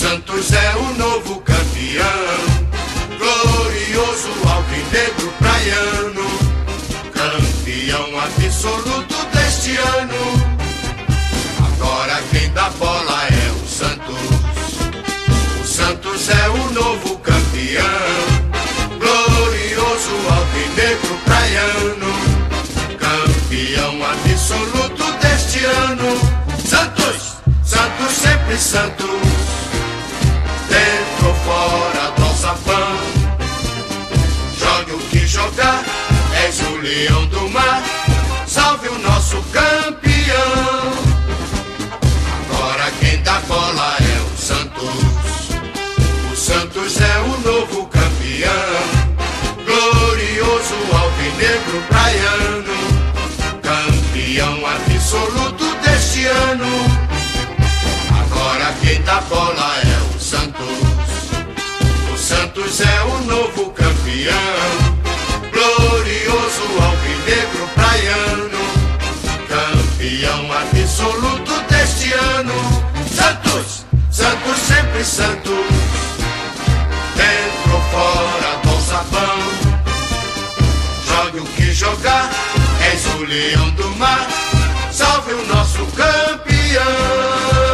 Santos é o novo campeão, glorioso alvinegro praiano, campeão absoluto deste ano. Agora quem dá bola é o Santos. O Santos é o novo campeão, glorioso alvinegro praiano, campeão absoluto deste ano. Santos, Santos sempre Santos, dentro ou fora do alçapão. Jogue o que jogar, és o leão do mar, salve o nosso campeão. Agora quem dá bola é o Santos. O Santos é o novo campeão, glorioso alvinegro praiano, campeão absoluto deste ano. Agora quem dá bola é o Santos. O Santos é o novo campeão, glorioso alvinegro praiano, campeão absoluto deste ano. Santos, Santos sempre Santos, dentro ou fora do alçapão. Jogue o que jogar, és o leão do mar, salve o nosso campeão.